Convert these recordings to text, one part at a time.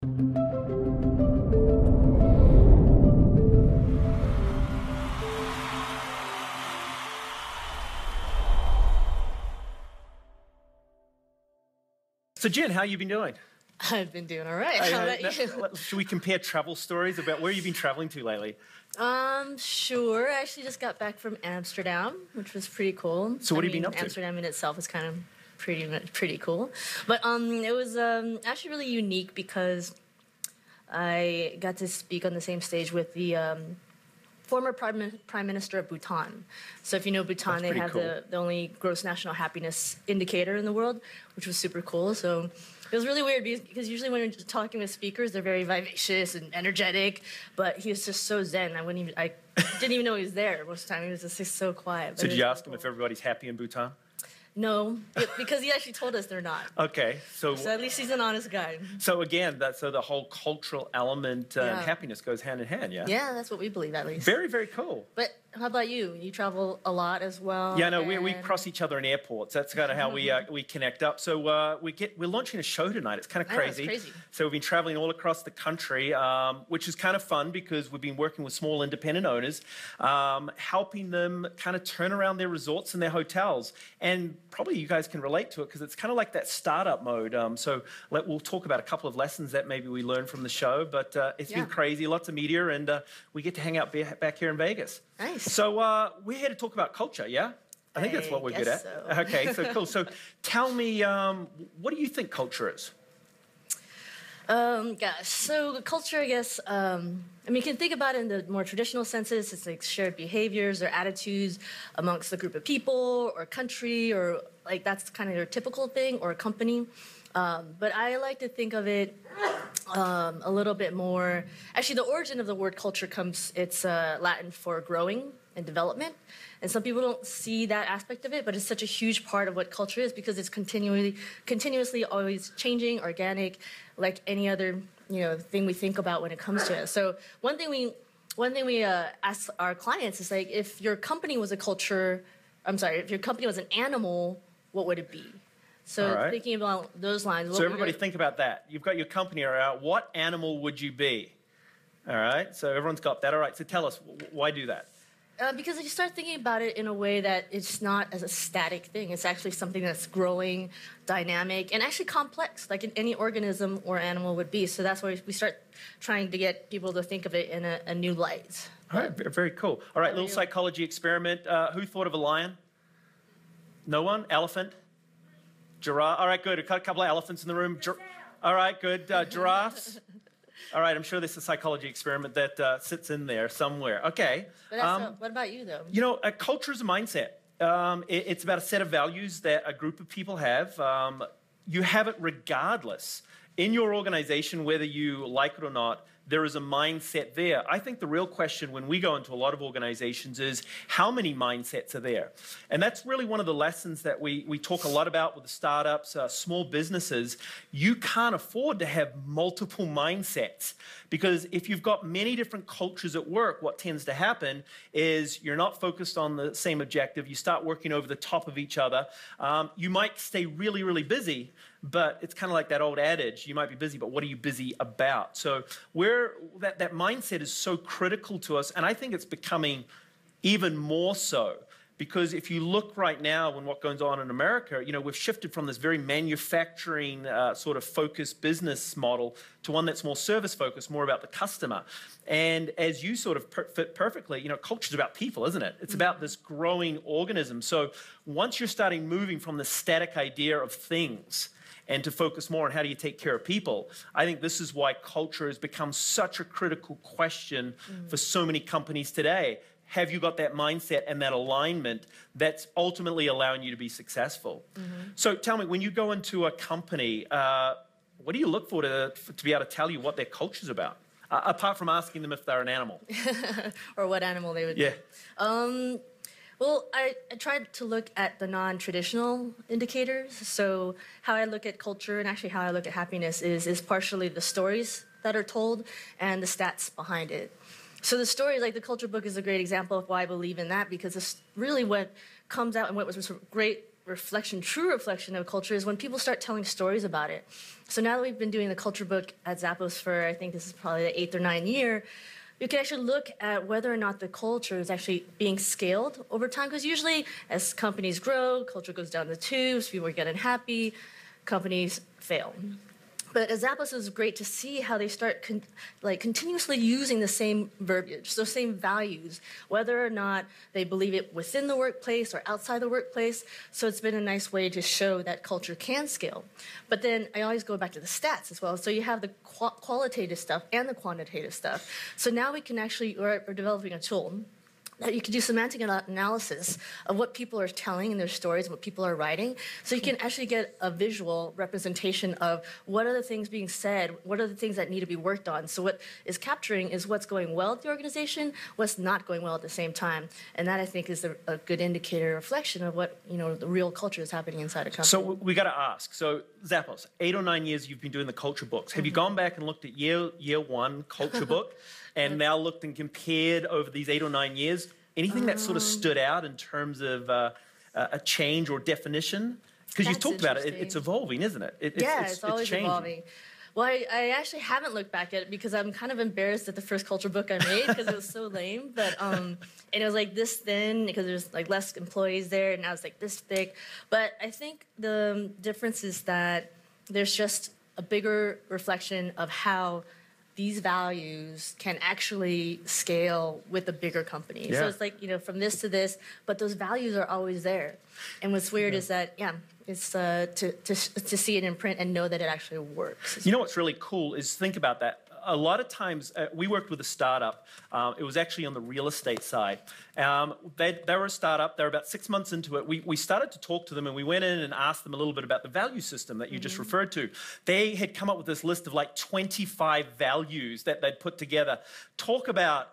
So, Jen, how you been doing? I've been doing all right. How about you? Should we compare travel stories about where you've been traveling to lately? Sure. I actually just got back from Amsterdam, which was pretty cool. So what have you been up to? Amsterdam in itself is kind of pretty cool. But it was actually really unique because I got to speak on the same stage with the former Prime Minister of Bhutan. So if you know Bhutan, they have the only gross national happiness indicator in the world, which was super cool. So it was really weird because usually when you're talking with speakers, they're very vivacious and energetic, but he was just so zen. I didn't even know he was there most of the time. He was just so quiet. So did you ask him if everybody's happy in Bhutan? No, because he actually told us they're not. Okay, so at least he's an honest guy. So again, so the whole cultural element and happiness goes hand in hand, yeah? Yeah, that's what we believe at least. Very, very cool. But how about you? You travel a lot as well. Yeah, no, we cross each other in airports. That's kind of how we connect up. So we're launching a show tonight. It's kind of crazy. It's crazy. So we've been traveling all across the country, which is kind of fun because we've been working with small independent owners, helping them kind of turn around their resorts and their hotels. And probably you guys can relate to it because it's kind of like that startup mode. We'll talk about a couple of lessons that maybe we learned from the show. But it's been crazy, lots of media, and we get to hang out back here in Vegas. Nice. So we're here to talk about culture, yeah? I think that's what we're good at. So. Okay, so cool. So tell me, what do you think culture is? So culture, I guess, you can think about it in the more traditional senses. It's like shared behaviors or attitudes amongst a group of people or country, or like that's kind of your typical thing, or a company. But I like to think of it a little bit more. Actually, the origin of the word culture it's Latin for growing and development. And some people don't see that aspect of it, but it's such a huge part of what culture is because it's continuously always changing, organic, like any other thing we think about when it comes to it. So one thing we ask our clients is like, if your company was if your company was an animal, what would it be? So thinking about those lines. So everybody think about that. You've got your company around. What animal would you be? All right. So everyone's got that. All right. So tell us, why do that? Because if you start thinking about it in a way that it's not as a static thing, it's actually something that's growing, dynamic, and actually complex, like any organism or animal would be. So that's why we start trying to get people to think of it in a new light. All right, very cool. All right, little psychology experiment. Who thought of a lion? No one? Elephant? Giraffe? All right, good. A couple of elephants in the room. All right, good. Giraffes? All right, I'm sure there's a psychology experiment that sits in there somewhere. Okay. But what about you, though? A culture is a mindset. It's about a set of values that a group of people have. You have it regardless. In your organization, whether you like it or not, there is a mindset there. I think the real question when we go into a lot of organizations is how many mindsets are there? And that's really one of the lessons that we talk a lot about with the startups, small businesses. You can't afford to have multiple mindsets because if you've got many different cultures at work, what tends to happen is you're not focused on the same objective. You start working over the top of each other. You might stay really, really busy, but it's kind of like that old adage, you might be busy, but what are you busy about? So that mindset is so critical to us, and I think it's becoming even more so because if you look right now and what goes on in America, we've shifted from this very manufacturing sort of focused business model to one that's more service focused, more about the customer. And as you sort of fit perfectly, culture is about people, isn't it? It's about this growing organism. So once you're starting moving from the static idea of things and to focus more on how do you take care of people, I think this is why culture has become such a critical question for so many companies today. Have you got that mindset and that alignment that's ultimately allowing you to be successful? So tell me, when you go into a company, what do you look for to be able to tell you what their culture's about? Apart from asking them if they're an animal. Or what animal they would be. Well, I tried to look at the non-traditional indicators. So how I look at culture and actually how I look at happiness is partially the stories that are told and the stats behind it. So the story, like the culture book, is a great example of why I believe in that, because it's really what comes out and what was great reflection, true reflection of culture, is when people start telling stories about it. So now that we've been doing the culture book at Zappos for, I think this is probably the 8th or 9th year, you can actually look at whether or not the culture is actually being scaled over time. Because usually, as companies grow, culture goes down the tubes, people are getting happy, companies fail. But at Zappos, it's great to see how they start continuously using the same verbiage, those same values, whether or not they believe it within the workplace or outside the workplace. So it's been a nice way to show that culture can scale. But then I always go back to the stats as well. So you have the qualitative stuff and the quantitative stuff. So now we can actually, we're developing a tool that you can do semantic analysis of what people are telling in their stories, what people are writing, so you can actually get a visual representation of what are the things being said, what are the things that need to be worked on. So what is capturing is what's going well at the organization, what's not going well at the same time, and that I think is a good indicator, reflection of what the real culture is happening inside a company. So we got to ask. So Zappos, 8 or 9 years you've been doing the culture books. Have you gone back and looked at year one culture book? And now looked and compared over these 8 or 9 years, anything that sort of stood out in terms of a change or definition? Because you've talked about it, it's evolving, isn't it? It's always evolving. Well, I actually haven't looked back at it because I'm kind of embarrassed at the first culture book I made because it was so lame. But and it was like this thin because there's like less employees there, and now it's like this thick. But I think the difference is that there's just a bigger reflection of how these values can actually scale with a bigger company. Yeah. So it's like, from this to this, but those values are always there. And what's weird is that, it's to see it in print and know that it actually works. You know what's really cool is think about that. A lot of times, we worked with a startup. It was actually on the real estate side. They were a startup. They were about 6 months into it. We started to talk to them, and we went in and asked them a little bit about the value system that you just referred to. They had come up with this list of like 25 values that they'd put together. Talk about,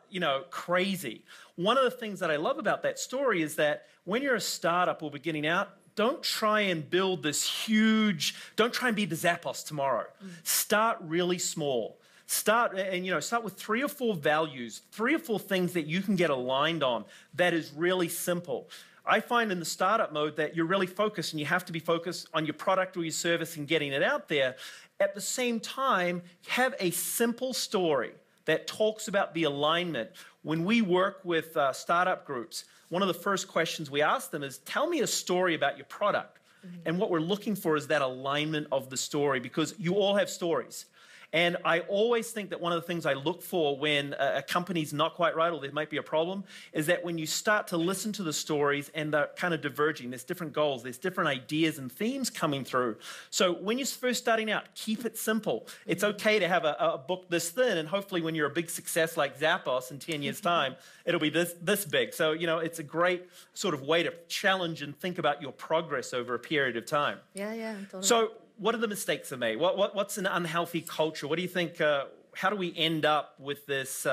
crazy. One of the things that I love about that story is that when you're a startup or beginning out, don't try and build this huge, don't try and be the Zappos tomorrow. Start really small. Start with 3 or 4 values, 3 or 4 things that you can get aligned on that is really simple. I find in the startup mode that you're really focused, and you have to be focused on your product or your service and getting it out there. At the same time, have a simple story that talks about the alignment. When we work with startup groups, one of the first questions we ask them is, tell me a story about your product. And what we're looking for is that alignment of the story, because you all have stories. And I always think that one of the things I look for when a company's not quite right or there might be a problem is that when you start to listen to the stories and they're kind of diverging, there's different goals, there's different ideas and themes coming through. So when you're first starting out, keep it simple. It's okay to have a book this thin, and hopefully when you're a big success like Zappos in 10 years' time, it'll be this big. So, it's a great sort of way to challenge and think about your progress over a period of time. Yeah, totally. So, what are the mistakes they made? What's an unhealthy culture? What do you think, how do we end up with this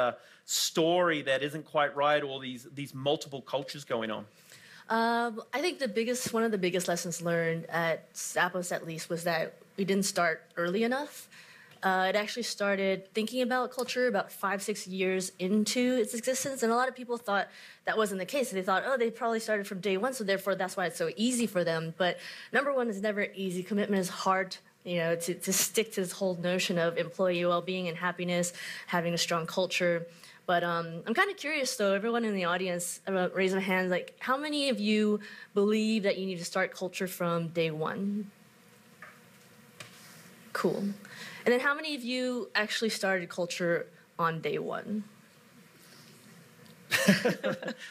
story that isn't quite right, or these multiple cultures going on? I think one of the biggest lessons learned at Zappos, at least, was that we didn't start early enough. It actually started thinking about culture about 5-6 years into its existence, and a lot of people thought that wasn't the case. They thought, they probably started from day one, so therefore that's why it's so easy for them. But number one, is never easy. Commitment is hard, to stick to this whole notion of employee well-being and happiness, having a strong culture. But I'm kind of curious, though, everyone in the audience, raise their hands, like, how many of you believe that you need to start culture from day one? Cool. And then how many of you actually started culture on day one?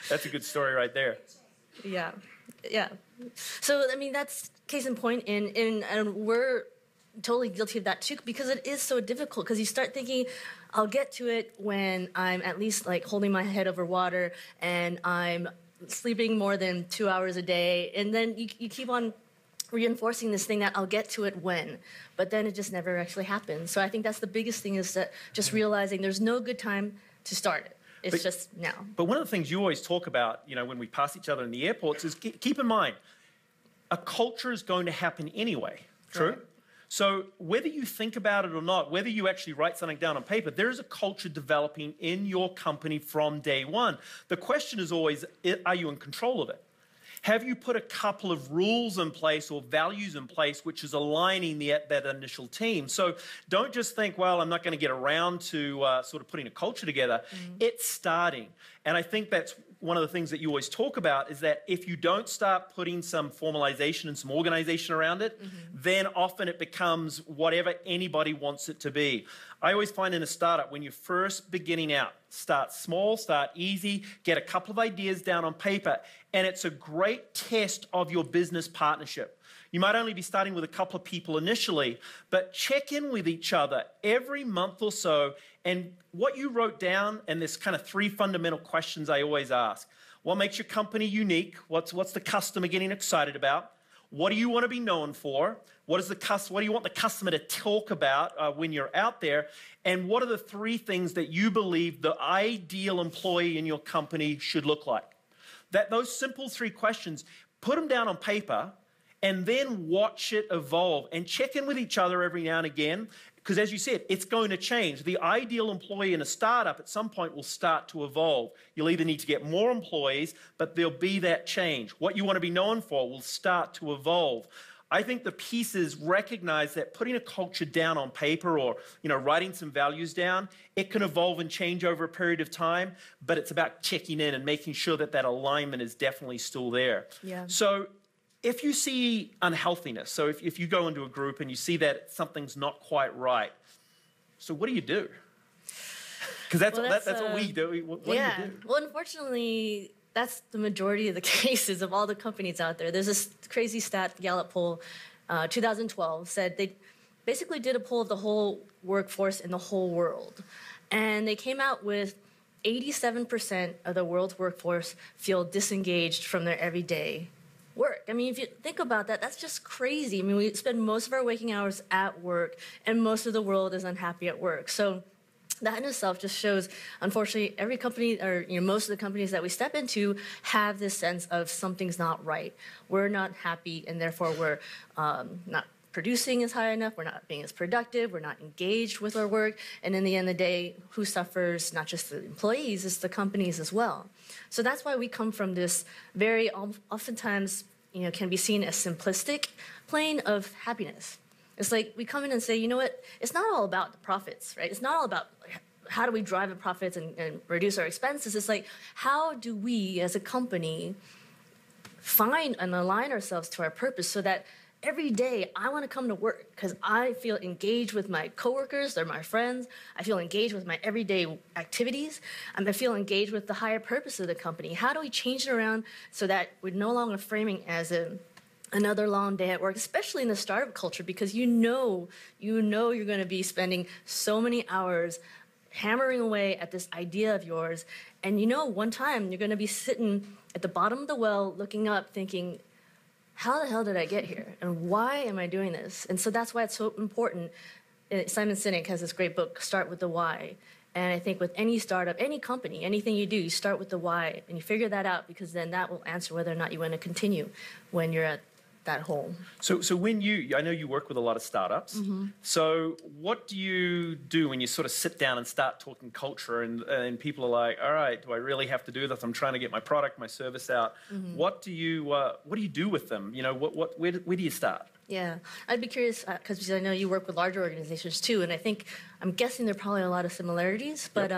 That's a good story right there. Yeah. So, that's case in point, and we're totally guilty of that too, because it is so difficult, because you start thinking, I'll get to it when I'm at least like holding my head over water and I'm sleeping more than 2 hours a day, and then you keep on reinforcing this thing that I'll get to it when, but then it just never actually happens. So I think that's the biggest thing, is that just realizing there's no good time to start it. It's just now. But one of the things you always talk about, when we pass each other in the airports, is keep in mind, a culture is going to happen anyway. True? Right. So whether you think about it or not, whether you actually write something down on paper, there is a culture developing in your company from day one. The question is always, are you in control of it? Have you put a couple of rules in place or values in place which is aligning that initial team? So don't just think, well, I'm not going to get around to sort of putting a culture together. It's starting. And I think that's one of the things that you always talk about is that if you don't start putting some formalization and some organization around it, then often it becomes whatever anybody wants it to be. I always find in a startup, when you're first beginning out, start small, start easy, get a couple of ideas down on paper, and it's a great test of your business partnership. You might only be starting with a couple of people initially, but check in with each other every month or so, and what you wrote down, and there's kind of 3 fundamental questions I always ask. What makes your company unique? What's the customer getting excited about? What do you want to be known for? What do you want the customer to talk about when you're out there? And what are the 3 things that you believe the ideal employee in your company should look like? Those simple 3 questions, put them down on paper, and then watch it evolve and check in with each other every now and again. Because as you said, it's going to change. The ideal employee in a startup at some point will start to evolve. You'll either need to get more employees, but there'll be that change. What you want to be known for will start to evolve. I think the pieces recognize that putting a culture down on paper or writing some values down, it can evolve and change over a period of time, but it's about checking in and making sure that alignment is definitely still there. Yeah. So if you see unhealthiness, so if you go into a group and you see that something's not quite right, so what do you do? Because that's what we do. What do you do? Well, unfortunately, that's the majority of the cases of all the companies out there. There's this crazy stat, Gallup poll, 2012, said they basically did a poll of the whole workforce in the whole world. And they came out with 87% of the world's workforce feel disengaged from their everyday work. I mean, if you think about that, that's just crazy. I mean, we spend most of our waking hours at work, and most of the world is unhappy at work. So that in itself just shows, unfortunately, every company, or most of the companies that we step into have this sense of something's not right. We're not happy, and therefore we're not producing as high enough, we're not being as productive, we're not engaged with our work, and in the end of the day, who suffers? Not just the employees, it's the companies as well. So that's why we come from this very oftentimes, can be seen as simplistic plane of happiness. It's like we come in and say, you know what, it's not all about the profits, right? It's not all about how do we drive the profits and reduce our expenses. It's like, how do we as a company find and align ourselves to our purpose so that every day I want to come to work because I feel engaged with my coworkers, they're my friends. I feel engaged with my everyday activities. I feel engaged with the higher purpose of the company. How do we change it around so that we're no longer framing as another long day at work, especially in the startup culture, because you know you're going to be spending so many hours hammering away at this idea of yours. And one time you're going to be sitting at the bottom of the well looking up thinking, how the hell did I get here? And why am I doing this? And so that's why it's so important. Simon Sinek has this great book, Start with the Why. And I think with any startup, any company, anything you do, you start with the why. And you figure that out because then that will answer whether or not you want to continue when you're at that hole. So when I know you work with a lot of startups. Mm-hmm. So what do you do when you sort of sit down and start talking culture and people are like, all right, do I really have to do this? I'm trying to get my product, my service out. Mm-hmm. What do you do with them? Where do you start? Yeah, I'd be curious because I know you work with larger organizations too, and I'm guessing there are probably a lot of similarities. But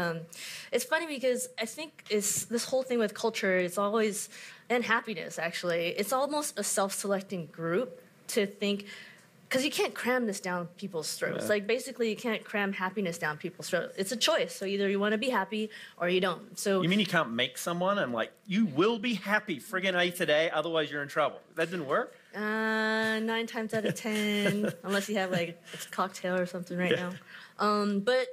it's funny because I think this whole thing with culture is always, and happiness actually, it's almost a self-selecting group to think, because you can't cram this down people's throats. Yeah. Like basically, you can't cram happiness down people's throats. It's a choice. So either you want to be happy or you don't. So you mean you can't make someone and like you will be happy friggin' A today, otherwise you're in trouble. That didn't work. 9 times out of 10, unless you have like a cocktail or something right now. But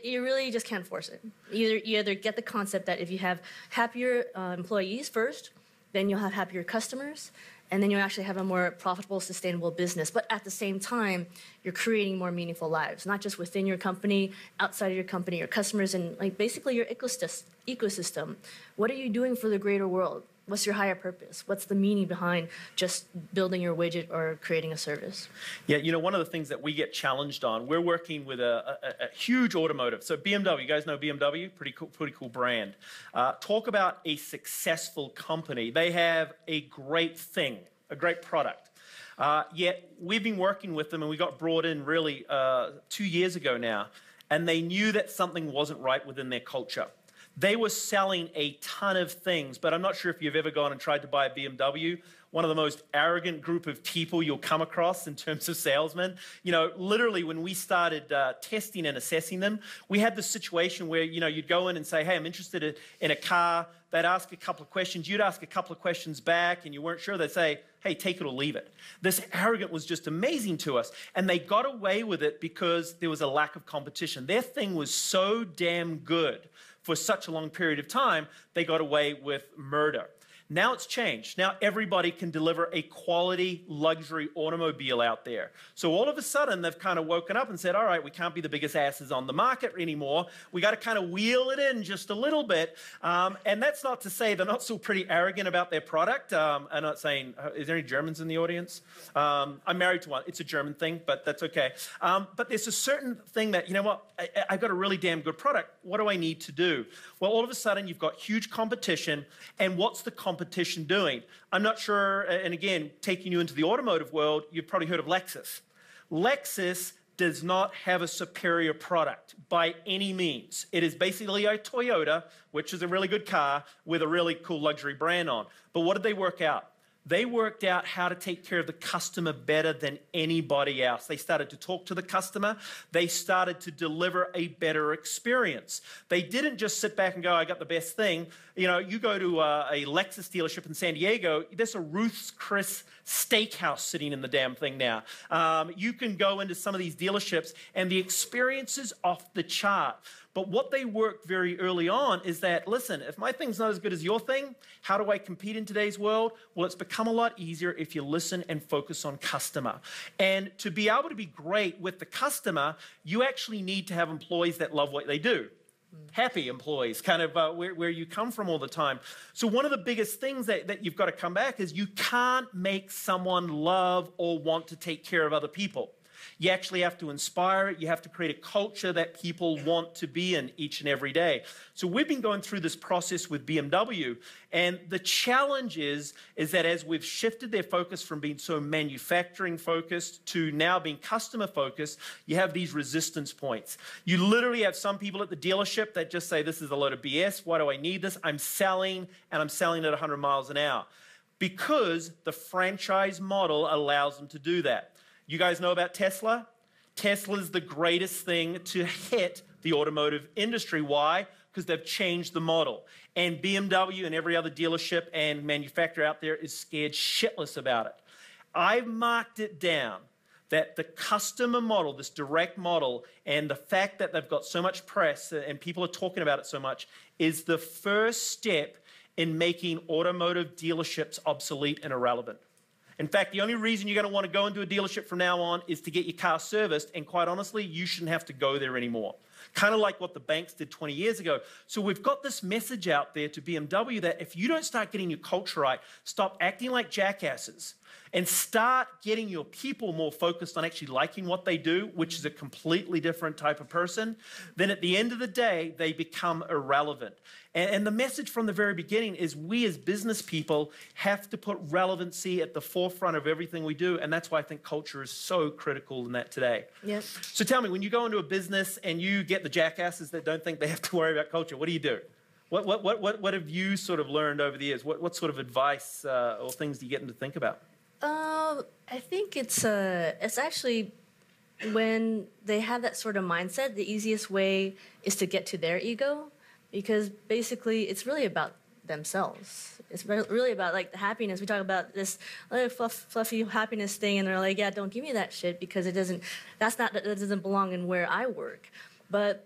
you really just can't force it. You either get the concept that if you have happier employees first, then you'll have happier customers, and then you'll actually have a more profitable, sustainable business. But at the same time, you're creating more meaningful lives, not just within your company, outside of your company, your customers, and like basically your ecosystem. What are you doing for the greater world? what's your higher purpose? What's the meaning behind just building your widget or creating a service? Yeah, you know, one of the things that we get challenged on, we're working with a huge automotive. So BMW, you guys know BMW? Pretty cool brand. Talk about a successful company. They have a great thing, a great product. Yet we've been working with them, and we got brought in really 2 years ago now, and they knew that something wasn't right within their culture. They were selling a ton of things, but I'm not sure if you've ever gone and tried to buy a BMW. One of the most arrogant group of people you'll come across in terms of salesmen. You know, literally when we started testing and assessing them, we had this situation where, you know, you'd go in and say, hey, I'm interested in a car. They'd ask a couple of questions. You'd ask a couple of questions back, and you weren't sure. They'd say, hey, take it or leave it. This arrogance was just amazing to us. And they got away with it because there was a lack of competition. Their thing was so damn good for such a long period of time, they got away with murder. Now it's changed. Now everybody can deliver a quality luxury automobile out there. So all of a sudden, they've kind of woken up and said, all right, we can't be the biggest asses on the market anymore. We got to kind of wheel it in just a little bit. And that's not to say they're not still pretty arrogant about their product. I'm not saying, is there any Germans in the audience? I'm married to one. It's a German thing, but that's okay. But there's a certain thing that, you know what, I've got a really damn good product. What do I need to do? Well, all of a sudden, you've got huge competition. And what's the competition doing? I'm not sure, and again, taking you into the automotive world, you've probably heard of Lexus. Lexus does not have a superior product by any means. It is basically a Toyota, which is a really good car, with a really cool luxury brand on. But what did they work out? They worked out how to take care of the customer better than anybody else. They started to talk to the customer. They started to deliver a better experience. They didn't just sit back and go, I got the best thing. You know, you go to a Lexus dealership in San Diego, there's a Ruth's Chris steakhouse sitting in the damn thing now. You can go into some of these dealerships and the experience is off the chart. But what they worked very early on is that, listen, if my thing's not as good as your thing, how do I compete in today's world? Well, it's become a lot easier if you listen and focus on customer. And to be able to be great with the customer, you actually need to have employees that love what they do. Happy employees, kind of where you come from all the time. So one of the biggest things that you've got to come back is you can't make someone love or want to take care of other people. You actually have to inspire it. You have to create a culture that people want to be in each and every day. So we've been going through this process with BMW, and the challenge is that as we've shifted their focus from being so manufacturing focused to now being customer focused, you have these resistance points. You literally have some people at the dealership that just say, this is a load of BS. Why do I need this? I'm selling, and I'm selling at 100 miles an hour. Because the franchise model allows them to do that. You guys know about Tesla? Tesla's the greatest thing to hit the automotive industry. Why? Because they've changed the model. And BMW and every other dealership and manufacturer out there is scared shitless about it. I've marked it down that the customer model, this direct model, and the fact that they've got so much press and people are talking about it so much is the first step in making automotive dealerships obsolete and irrelevant. In fact, the only reason you're going to want to go into a dealership from now on is to get your car serviced, and quite honestly, you shouldn't have to go there anymore. Kind of like what the banks did 20 years ago. So we've got this message out there to BMW that if you don't start getting your culture right, stop acting like jackasses, and start getting your people more focused on actually liking what they do, which is a completely different type of person, then at the end of the day, they become irrelevant. And the message from the very beginning is we as business people have to put relevancy at the forefront of everything we do, and that's why I think culture is so critical in that today. Yes. So tell me, when you go into a business and you get the jackasses that don't think they have to worry about culture, what do? What have you sort of learned over the years? What sort of advice or things do you get them to think about? I think it's actually when they have that sort of mindset, the easiest way is to get to their ego, because basically it's really about themselves. It's really about like the happiness. We talk about this fluffy happiness thing, and they're like, yeah, don't give me that shit because that doesn't belong in where I work. But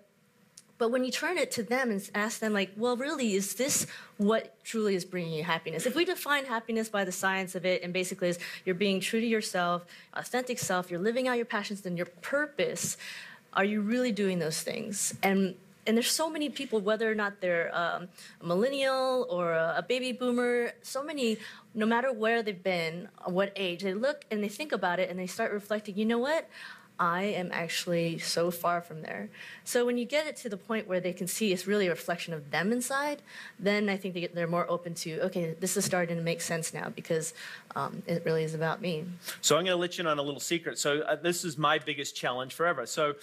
when you turn it to them and ask them, like, well, really, is this what truly is bringing you happiness? If we define happiness by the science of it, and basically is you're being true to yourself, authentic self, you're living out your passions and your purpose, are you really doing those things? And and there's so many people, whether or not they're a millennial or a baby boomer, so many, no matter where they've been, what age, they look and they think about it and they start reflecting, you know what? I am actually so far from there. So when you get it to the point where they can see it's really a reflection of them inside, then I think they're more open to, okay, this is starting to make sense now because it really is about me. So I'm going to let you in on a little secret. So this is my biggest challenge forever. So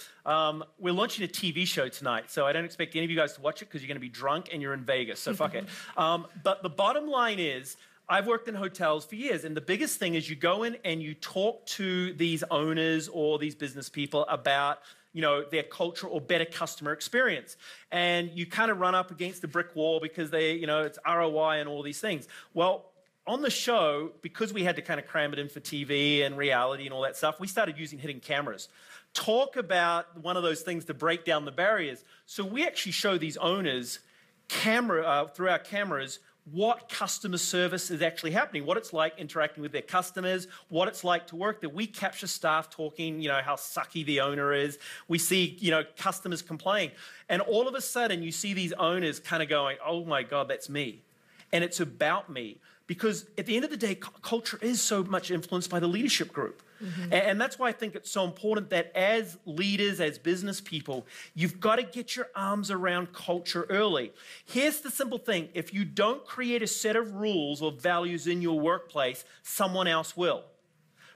we're launching a TV show tonight. So I don't expect any of you guys to watch it because you're going to be drunk and you're in Vegas. So fuck it. But the bottom line is, I've worked in hotels for years, and the biggest thing is you go in and you talk to these owners or these business people about, you know, their culture or better customer experience. And you kind of run up against the brick wall because they, you know, it's ROI and all these things. Well, on the show, because we had to kind of cram it in for TV and reality and all that stuff, we started using hidden cameras. Talk about one of those things to break down the barriers. So we actually show these owners through our cameras what customer service is actually happening, what it's like interacting with their customers, what it's like to work there. We capture staff talking, you know, how sucky the owner is. We see, you know, customers complain. And all of a sudden, you see these owners kind of going, oh my God, that's me. And it's about me. Because at the end of the day, culture is so much influenced by the leadership group. Mm-hmm. And that's why I think it's so important that as leaders, as business people, you've got to get your arms around culture early. Here's the simple thing. If you don't create a set of rules or values in your workplace, someone else will.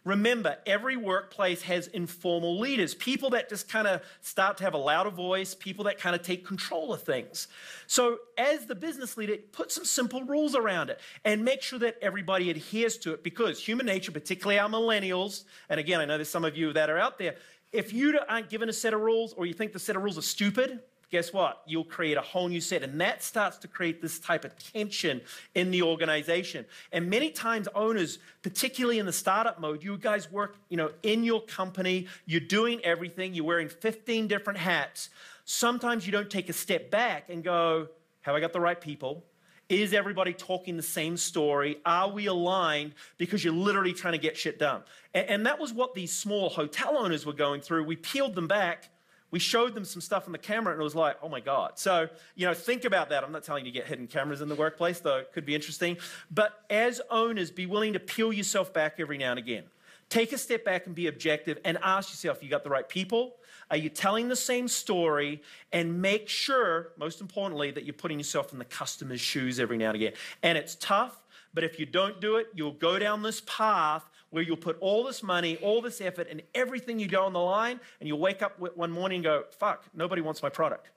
Remember, every workplace has informal leaders, people that just kind of start to have a louder voice, people that kind of take control of things. So as the business leader, put some simple rules around it and make sure that everybody adheres to it, because human nature, particularly our millennials, and again, I know there's some of you that are out there, if you aren't given a set of rules or you think the set of rules are stupid, guess what? You'll create a whole new set. And that starts to create this type of tension in the organization. And many times owners, particularly in the startup mode, you guys work, you know, in your company, you're doing everything, you're wearing 15 different hats. Sometimes you don't take a step back and go, have I got the right people? Is everybody talking the same story? Are we aligned? Because you're literally trying to get shit done. And that was what these small hotel owners were going through. We peeled them back. We showed them some stuff on the camera, and it was like, oh, my God. So, you know, think about that. I'm not telling you to get hidden cameras in the workplace, though it could be interesting. But as owners, be willing to peel yourself back every now and again. Take a step back and be objective and ask yourself, you got the right people? Are you telling the same story? And make sure, most importantly, that you're putting yourself in the customer's shoes every now and again. And it's tough, but if you don't do it, you'll go down this path where you'll put all this money, all this effort, and everything you go on the line, and you'll wake up one morning and go, fuck, nobody wants my product.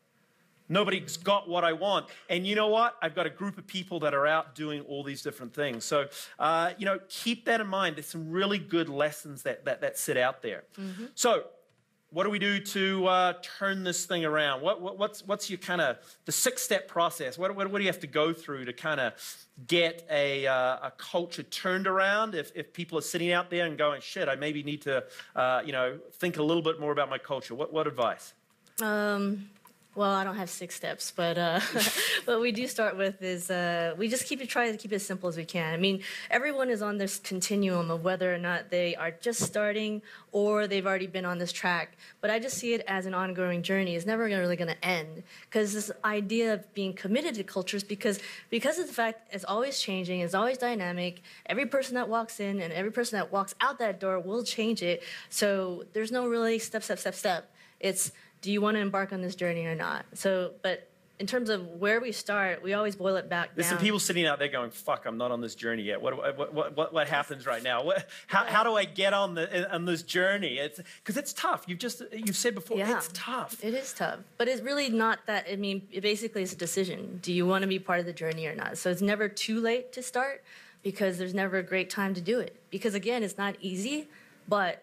Nobody's got what I want. And you know what? I've got a group of people that are out doing all these different things. So, you know, keep that in mind. There's some really good lessons that sit out there. Mm-hmm. So, what do we do to turn this thing around? What's your kind of the 6-step process? What do you have to go through to kind of get a culture turned around? If people are sitting out there and going, shit, I maybe need to you know, think a little bit more about my culture. What advice? Well, I don't have 6 steps, but what we do start with is we just try to keep it as simple as we can. I mean, everyone is on this continuum of whether or not they are just starting or they've already been on this track. But I just see it as an ongoing journey. It's never really going to end, because this idea of being committed to cultures, because of the fact it's always changing, it's always dynamic. Every person that walks in and every person that walks out that door will change it. So there's no really step. It's, do you want to embark on this journey or not? So, but in terms of where we start, we always boil it back down. There's some people sitting out there going, fuck, I'm not on this journey yet. What happens right now? How do I get on this journey? Because it's tough. You've said before, yeah, it's tough. It is tough. But it's really not that. I mean, it basically is a decision. Do you want to be part of the journey or not? So it's never too late to start, because there's never a great time to do it. Because again, it's not easy, but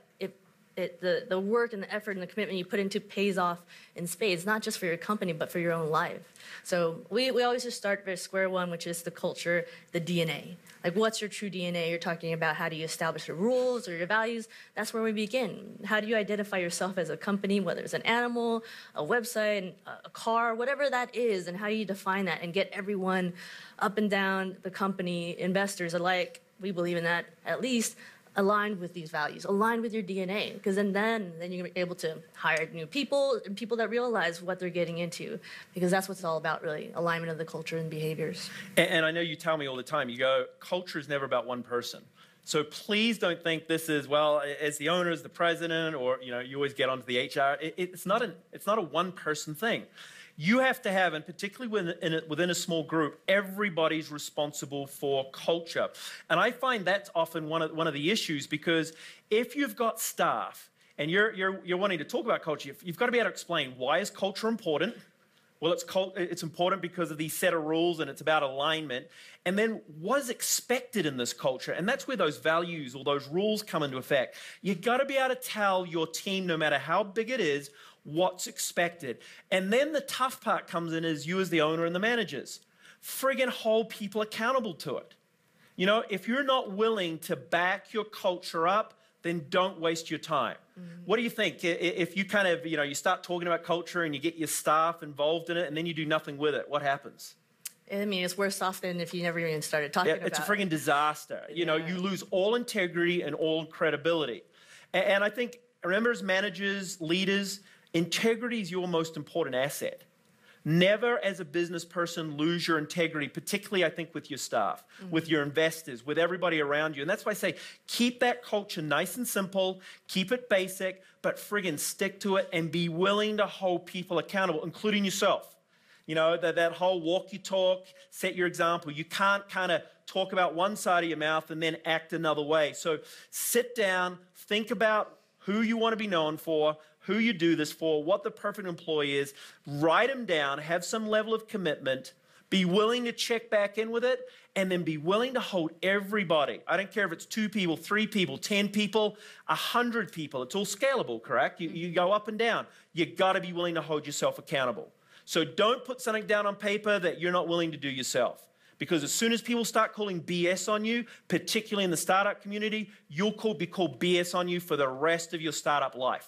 the work and the effort and the commitment you put into pays off in spades, not just for your company, but for your own life. So we always just start at square one, which is the culture, the DNA. Like, what's your true DNA? You're talking about how do you establish your rules or your values. That's where we begin. How do you identify yourself as a company, whether it's an animal, a website, a car, whatever that is, and how do you define that and get everyone up and down the company, investors alike, we believe in that at least, aligned with these values, aligned with your DNA, because then you're able to hire new people and people that realize what they're getting into, because that's what it's all about, really, alignment of the culture and behaviors. And I know you tell me all the time, you go, culture is never about one person. So please don't think this is, well, as the owner, as the president, or you always get onto the HR. It's not a one-person thing. You have to have, and particularly within a small group, everybody's responsible for culture. And I find that's often one of the issues, because if you've got staff and you're wanting to talk about culture, you've got to be able to explain, why is culture important? Well, it's important because of these set of rules, and it's about alignment. And then what is expected in this culture? And that's where those values or those rules come into effect. You've got to be able to tell your team, no matter how big it is, what's expected. And then the tough part comes in as you as the owner and the managers. Friggin' hold people accountable to it. If you're not willing to back your culture up, then don't waste your time. What do you think? If you kind of, you start talking about culture and you get your staff involved in it and then you do nothing with it, what happens? I mean, it's worse off than if you never even started talking about it. It's a friggin' disaster. You lose all integrity and all credibility. And I think, remember, as managers, leaders, integrity is your most important asset. Never, as a business person, lose your integrity, particularly, I think, with your staff, with your investors, with everybody around you. And that's why I say, keep that culture nice and simple, keep it basic, but friggin' stick to it and be willing to hold people accountable, including yourself. That whole walk your talk, set your example. You can't kind of talk about one side of your mouth and then act another way. So sit down, think about who you want to be known for, who you do this for, what the perfect employee is, write them down, have some level of commitment, be willing to check back in with it, and then be willing to hold everybody. I don't care if it's 2 people, 3 people, 10 people, 100 people. It's all scalable, correct? You go up and down. You've got to be willing to hold yourself accountable. So don't put something down on paper that you're not willing to do yourself. Because as soon as people start calling BS on you, particularly in the startup community, you'll be called BS on you for the rest of your startup life.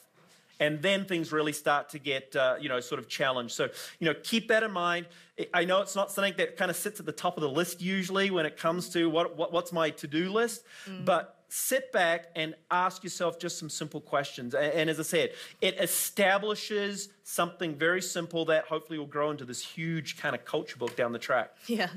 And then things really start to get, sort of challenged. So, keep that in mind. I know it's not something that kind of sits at the top of the list usually when it comes to what's my to-do list, but sit back and ask yourself just some simple questions. And as I said, it establishes something very simple that hopefully will grow into this huge kind of culture book down the track. Yeah.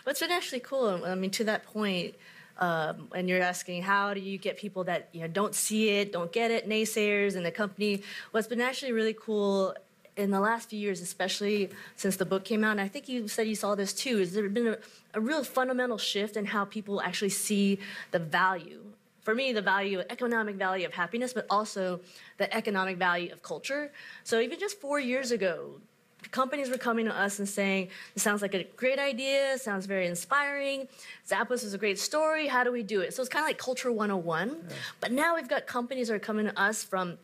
What's been actually cool, I mean, to that point, and you're asking, how do you get people that don't see it, don't get it, naysayers in the company? What's been actually really cool in the last few years, especially since the book came out, and I think you said you saw this too, is there been a real fundamental shift in how people actually see the value. For me, the economic value of happiness, but also the economic value of culture. So even just 4 years ago, companies were coming to us and saying, it sounds like a great idea, sounds very inspiring, Zappos is a great story, how do we do it? So it's kind of like Culture 101. Yeah. But now we've got companies that are coming to us from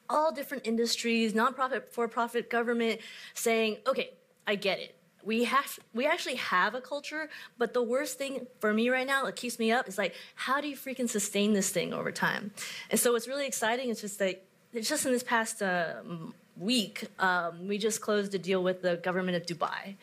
all different industries, nonprofit, for-profit, government, saying, okay, I get it. We actually have a culture, but the worst thing for me right now, it keeps me up, is like, how do you freaking sustain this thing over time? And so what's really exciting is just like, it's just in this past week, we just closed a deal with the government of Dubai.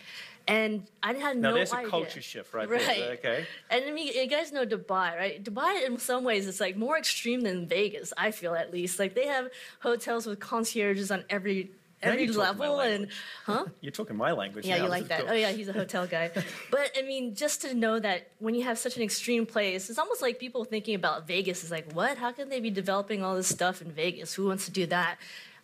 And I had no idea. Now, there's a culture shift right there. Okay. And I mean, you guys know Dubai, right? Dubai, in some ways, is like more extreme than Vegas, I feel at least. Like, they have hotels with concierges on every level. And You're talking my language. Yeah, now. You like that. Cool. Oh, yeah, he's a hotel guy. But, I mean, just to know that when you have such an extreme place, it's almost like people thinking about Vegas is like, what? How can they be developing all this stuff in Vegas? Who wants to do that?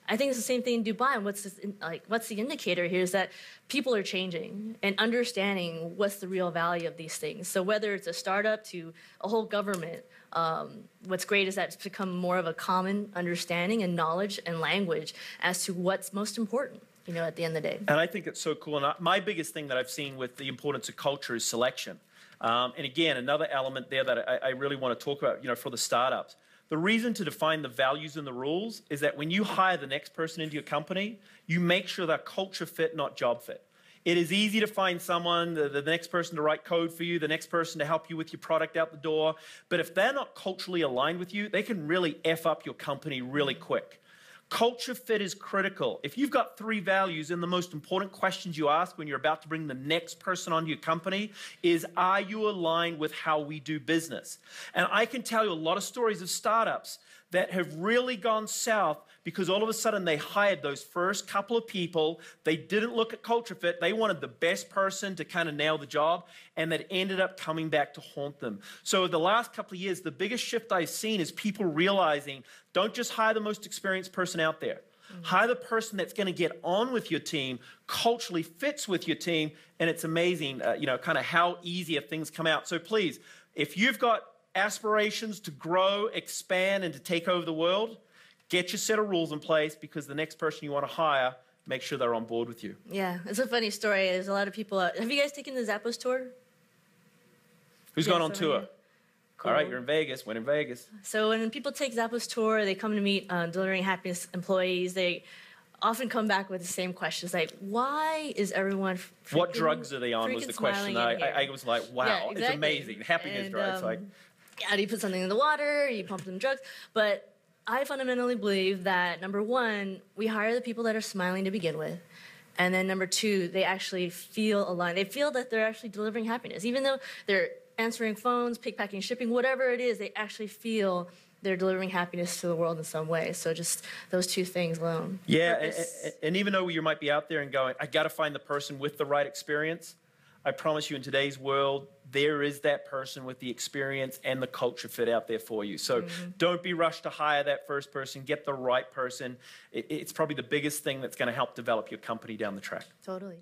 I think it's the same thing in Dubai. And what's the indicator here is that people are changing and understanding what's the real value of these things. So whether it's a startup to a whole government, what's great is that it's become more of a common understanding and knowledge and language as to what's most important, at the end of the day. And I think it's so cool. And my biggest thing that I've seen with the importance of culture is selection. And again, another element there that I really want to talk about, for the startups. The reason to define the values and the rules is that when you hire the next person into your company, you make sure they're culture fit, not job fit. It is easy to find someone, the next person to write code for you, the next person to help you with your product out the door. But if they're not culturally aligned with you, they can really F up your company really quick. Culture fit is critical. If you've got 3 values, and the most important questions you ask when you're about to bring the next person onto your company is, are you aligned with how we do business? And I can tell you a lot of stories of startups that have really gone south because all of a sudden they hired those first couple of people. They didn't look at culture fit. They wanted the best person to kind of nail the job, and that ended up coming back to haunt them. So the last couple of years, the biggest shift I've seen is people realizing, don't just hire the most experienced person out there. Hire the person that's going to get on with your team, culturally fits with your team, and it's amazing, kind of how easy things come out. So please, if you've got aspirations to grow, expand, and to take over the world, get your set of rules in place, because the next person you want to hire, make sure they're on board with you. Yeah, it's a funny story. There's a lot of people. Have you guys taken the Zappos tour? Who's gone on tour? Cool. All right, you're in Vegas. When in Vegas? So when people take Zappos tour, they come to meet Delivering Happiness employees. They often come back with the same questions, like, why is everyone what drugs are they on was the question. I was like, wow, yeah, exactly. It's amazing. Happiness drugs. Yeah, you put something in the water, you pump them drugs. But I fundamentally believe that, number one, we hire the people that are smiling to begin with. And then number two, they actually feel aligned. They feel that they're actually delivering happiness. Even though they're answering phones, pick, packing, shipping, whatever it is, they actually feel they're delivering happiness to the world in some way. So just those 2 things alone. Yeah, and even though you might be out there and going, I got to find the person with the right experience, I promise you in today's world, there is that person with the experience and the culture fit out there for you. So don't be rushed to hire that first person. Get the right person. It's probably the biggest thing that's going to help develop your company down the track. Totally.